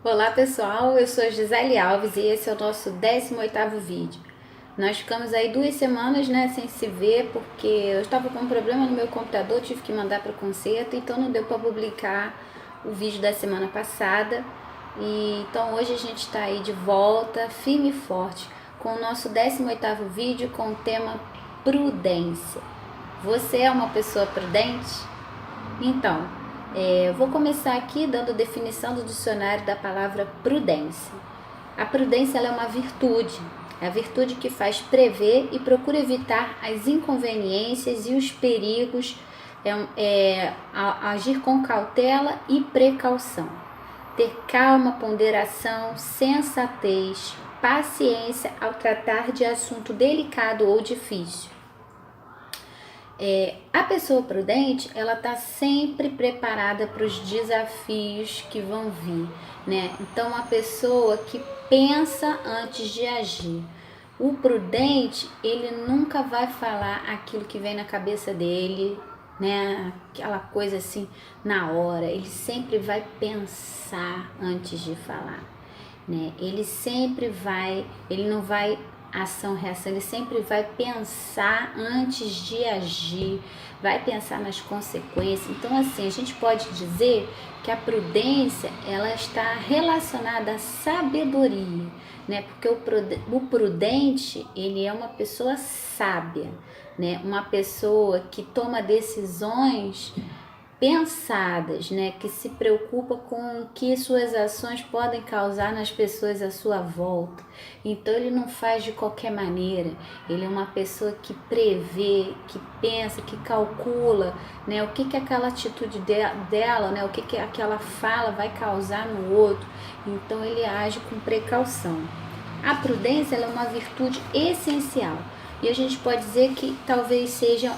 Olá pessoal, eu sou a Gisele Alves e esse é o nosso 18º vídeo. Nós ficamos aí 2 semanas, sem se ver porque eu estava com um problema no meu computador, tive que mandar para conserto, então não deu para publicar o vídeo da semana passada. E então hoje a gente está aí de volta, firme e forte, com o nosso 18º vídeo com o tema prudência. Você é uma pessoa prudente? Então, eu vou começar aqui dando definição do dicionário da palavra prudência. A prudência ela é uma virtude, é a virtude que faz prever e procura evitar as inconveniências e os perigos, agir com cautela e precaução, ter calma, ponderação, sensatez, paciência ao tratar de assunto delicado ou difícil. A pessoa prudente, ela está sempre preparada para os desafios que vão vir, né? Então, a pessoa que pensa antes de agir. O prudente, ele nunca vai falar aquilo que vem na cabeça dele, né? Aquela coisa assim, na hora. Ele sempre vai pensar antes de falar, né? Ele não vai ação, reação, ele sempre vai pensar antes de agir, vai pensar nas consequências. Então, assim, a gente pode dizer que a prudência, ela está relacionada à sabedoria, né? Porque o prudente, ele é uma pessoa sábia, né? Uma pessoa que toma decisões pensadas, né, que se preocupa com o que suas ações podem causar nas pessoas à sua volta. Então ele não faz de qualquer maneira. Ele é uma pessoa que prevê, que pensa, que calcula, né, o que aquela atitude dela, né, o que aquela fala vai causar no outro. Então ele age com precaução. A prudência ela é uma virtude essencial. E a gente pode dizer que talvez seja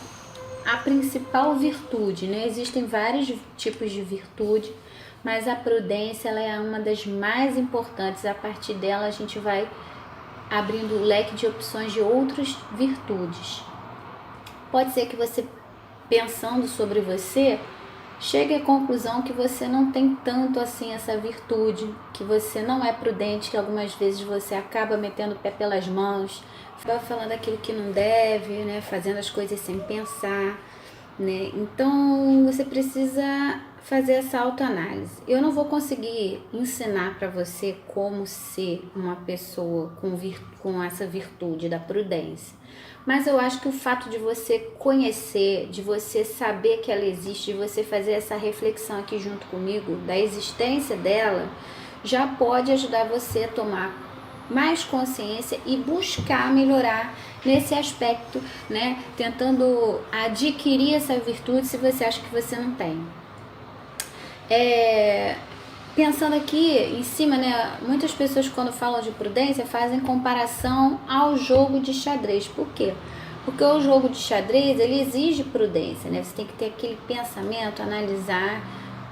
a principal virtude, né? Existem vários tipos de virtude, mas a prudência ela é uma das mais importantes. A partir dela a gente vai abrindo o leque de opções de outras virtudes. Pode ser que você, pensando sobre você, chegue à conclusão que você não tem tanto assim essa virtude, que você não é prudente, que algumas vezes você acaba metendo o pé pelas mãos, falando aquilo que não deve, né, fazendo as coisas sem pensar, né? Então você precisa fazer essa autoanálise. Eu não vou conseguir ensinar para você como ser uma pessoa com essa virtude da prudência. Mas eu acho que o fato de você conhecer, de você saber que ela existe, de você fazer essa reflexão aqui junto comigo, da existência dela, já pode ajudar você a tomar mais consciência e buscar melhorar nesse aspecto, né? Tentando adquirir essa virtude se você acha que você não tem. Pensando aqui em cima, né? Muitas pessoas quando falam de prudência fazem comparação ao jogo de xadrez. Por quê? Porque o jogo de xadrez, ele exige prudência, né? Você tem que ter aquele pensamento, analisar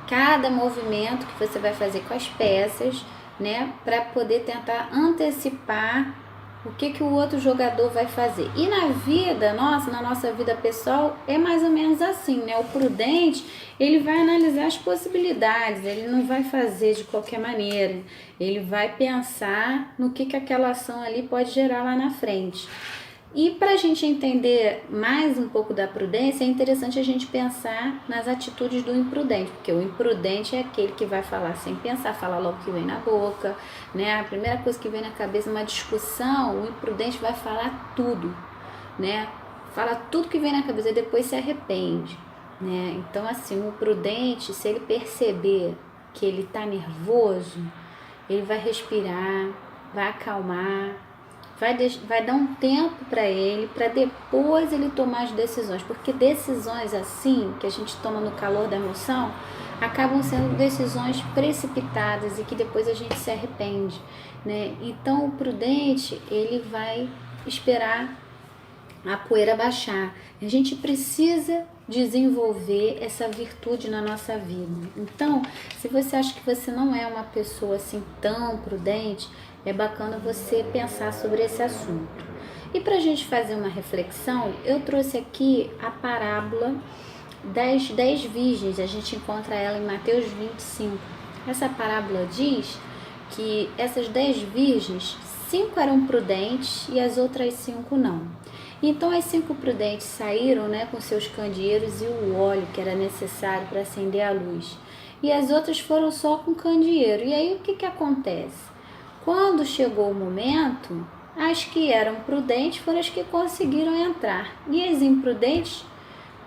cada movimento que você vai fazer com as peças, né, para poder tentar antecipar o que o outro jogador vai fazer. E na vida nossa, na nossa vida pessoal, é mais ou menos assim, né? O prudente, ele vai analisar as possibilidades, ele não vai fazer de qualquer maneira, ele vai pensar no que aquela ação ali pode gerar lá na frente. E para a gente entender mais um pouco da prudência, é interessante a gente pensar nas atitudes do imprudente, porque o imprudente é aquele que vai falar sem pensar, fala logo o que vem na boca, né? A primeira coisa que vem na cabeça, uma discussão, o imprudente vai falar tudo, né? Fala tudo que vem na cabeça e depois se arrepende, né? Então, assim, o prudente, se ele perceber que ele está nervoso, ele vai respirar, vai acalmar, vai dar um tempo para ele, para depois ele tomar as decisões, porque decisões assim, que a gente toma no calor da emoção, acabam sendo decisões precipitadas e que depois a gente se arrepende, né? Então o prudente, ele vai esperar a poeira baixar. A gente precisa desenvolver essa virtude na nossa vida. Então, se você acha que você não é uma pessoa assim tão prudente, é bacana você pensar sobre esse assunto. E para a gente fazer uma reflexão, eu trouxe aqui a parábola das 10 virgens. A gente encontra ela em Mateus 25. Essa parábola diz que essas 10 virgens, 5 eram prudentes e as outras 5 não. Então as 5 prudentes saíram, né, com seus candeeiros e o óleo que era necessário para acender a luz. E as outras foram só com candeeiro. E aí o que acontece? Quando chegou o momento, as que eram prudentes foram as que conseguiram entrar. E as imprudentes,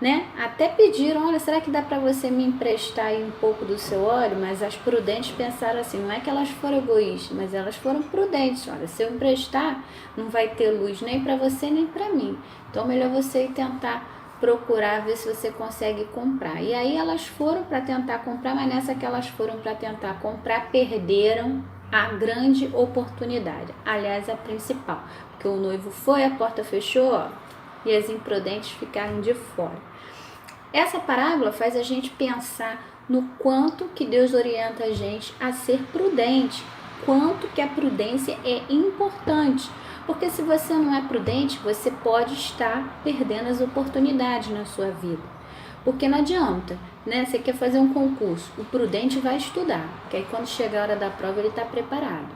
né, até pediram, olha, será que dá para você me emprestar aí um pouco do seu óleo? Mas as prudentes pensaram assim, não é que elas foram egoístas, mas elas foram prudentes. Olha, se eu emprestar, não vai ter luz nem para você nem para mim. Então, melhor você ir tentar procurar ver se você consegue comprar. E aí elas foram para tentar comprar, mas nessa que elas foram para tentar comprar, perderam a grande oportunidade. Aliás, a principal, porque o noivo foi, a porta fechou, ó, e as imprudentes ficaram de fora. Essa parábola faz a gente pensar no quanto que Deus orienta a gente a ser prudente, quanto que a prudência é importante. Porque se você não é prudente, você pode estar perdendo as oportunidades na sua vida. Porque não adianta, né? Você quer fazer um concurso, o prudente vai estudar, porque aí quando chegar a hora da prova ele está preparado.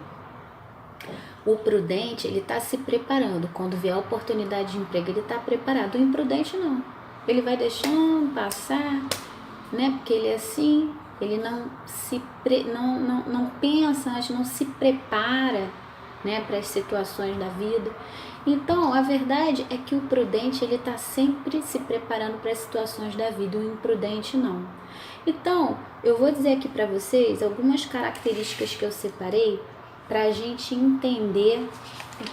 O prudente, ele está se preparando, quando vier a oportunidade de emprego ele está preparado. O imprudente não, ele vai deixando passar, né? Porque ele é assim, ele não pensa antes, não se prepara, né, para as situações da vida. Então, a verdade é que o prudente, ele está sempre se preparando para as situações da vida, o imprudente não. Então, eu vou dizer aqui para vocês algumas características que eu separei para a gente entender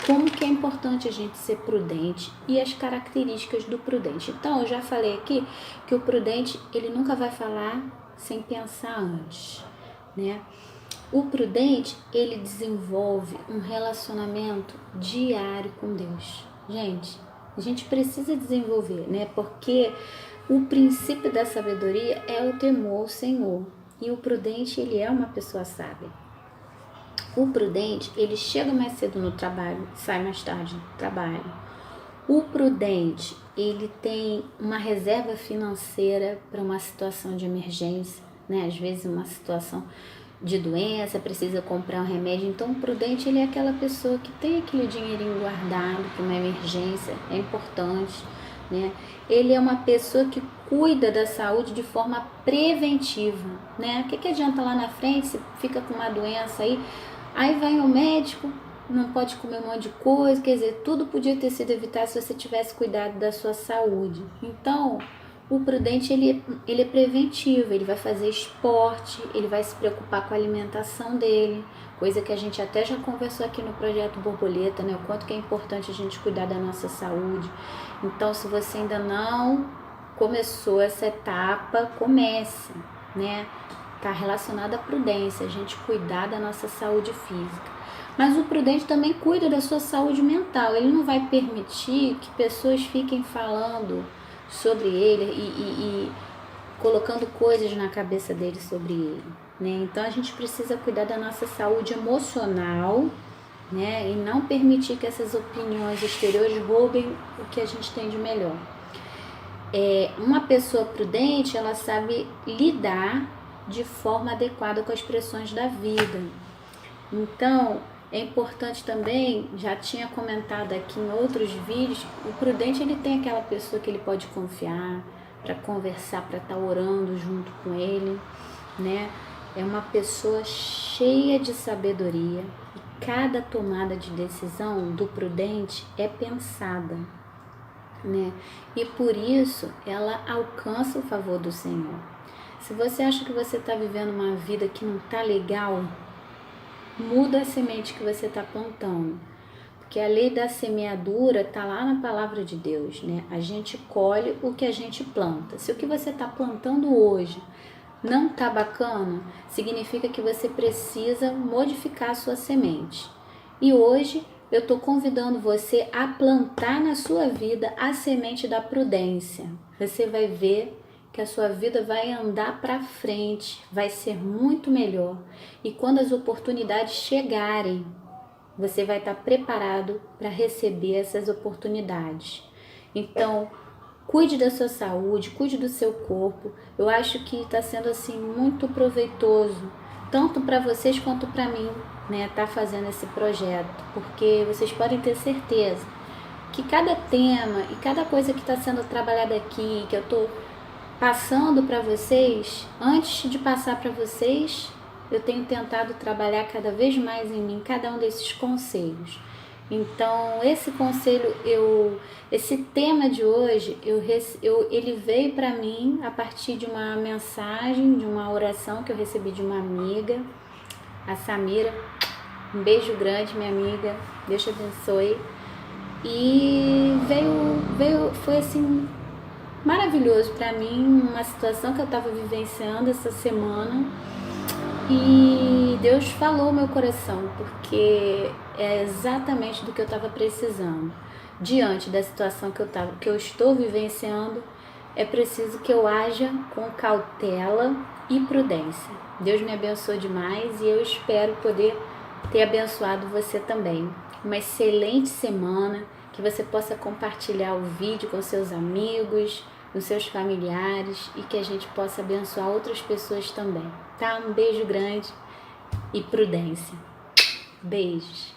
como que é importante a gente ser prudente e as características do prudente. Então, eu já falei aqui que o prudente, ele nunca vai falar sem pensar antes, né? O prudente, ele desenvolve um relacionamento diário com Deus. Gente, a gente precisa desenvolver, né? Porque o princípio da sabedoria é o temor ao Senhor. E o prudente, ele é uma pessoa sábia. O prudente, ele chega mais cedo no trabalho, sai mais tarde do trabalho. O prudente, ele tem uma reserva financeira para uma situação de emergência, né? Às vezes uma situação de doença, precisa comprar um remédio. Então, o prudente, ele é aquela pessoa que tem aquele dinheirinho guardado para uma emergência, é importante, né? Ele é uma pessoa que cuida da saúde de forma preventiva, né? O que adianta lá na frente, se fica com uma doença aí vai ao médico, não pode comer um monte de coisa, quer dizer, tudo podia ter sido evitado se você tivesse cuidado da sua saúde. Então, o prudente, ele é preventivo, ele vai fazer esporte, ele vai se preocupar com a alimentação dele, coisa que a gente até já conversou aqui no Projeto Borboleta, né? O quanto que é importante a gente cuidar da nossa saúde. Então, se você ainda não começou essa etapa, comece, né? Está relacionada à prudência, a gente cuidar da nossa saúde física. Mas o prudente também cuida da sua saúde mental, ele não vai permitir que pessoas fiquem falando sobre ele e colocando coisas na cabeça dele sobre ele, né? Então a gente precisa cuidar da nossa saúde emocional, né? E não permitir que essas opiniões exteriores roubem o que a gente tem de melhor. Uma pessoa prudente, ela sabe lidar de forma adequada com as pressões da vida. Então, é importante também, já tinha comentado aqui em outros vídeos, o prudente, ele tem aquela pessoa que ele pode confiar, para conversar, para estar orando junto com ele, né? É uma pessoa cheia de sabedoria e cada tomada de decisão do prudente é pensada, né? E por isso ela alcança o favor do Senhor. Se você acha que você está vivendo uma vida que não está legal, muda a semente que você está plantando, porque a lei da semeadura está lá na palavra de Deus, né? A gente colhe o que a gente planta. Se o que você está plantando hoje não está bacana, significa que você precisa modificar a sua semente. E hoje eu estou convidando você a plantar na sua vida a semente da prudência. Você vai ver que a sua vida vai andar para frente, vai ser muito melhor. E quando as oportunidades chegarem, você vai estar preparado para receber essas oportunidades. Então, cuide da sua saúde, cuide do seu corpo. Eu acho que está sendo assim muito proveitoso, tanto para vocês quanto para mim, né, tá fazendo esse projeto, porque vocês podem ter certeza que cada tema e cada coisa que está sendo trabalhada aqui, que eu estou passando para vocês, antes de passar para vocês, eu tenho tentado trabalhar cada vez mais em mim, cada um desses conselhos. Então, esse conselho, esse tema de hoje, ele veio para mim a partir de uma mensagem, de uma oração que eu recebi de uma amiga, a Samira. Um beijo grande, minha amiga. Deus te abençoe. E foi assim, maravilhoso para mim, uma situação que eu estava vivenciando essa semana. E Deus falou meu coração, porque é exatamente do que eu estava precisando. Diante da situação que eu estou vivenciando, é preciso que eu haja com cautela e prudência. Deus me abençoe demais e eu espero poder ter abençoado você também. Uma excelente semana, que você possa compartilhar o vídeo com seus amigos, com seus familiares e que a gente possa abençoar outras pessoas também, tá? Um beijo grande e prudência. Beijos.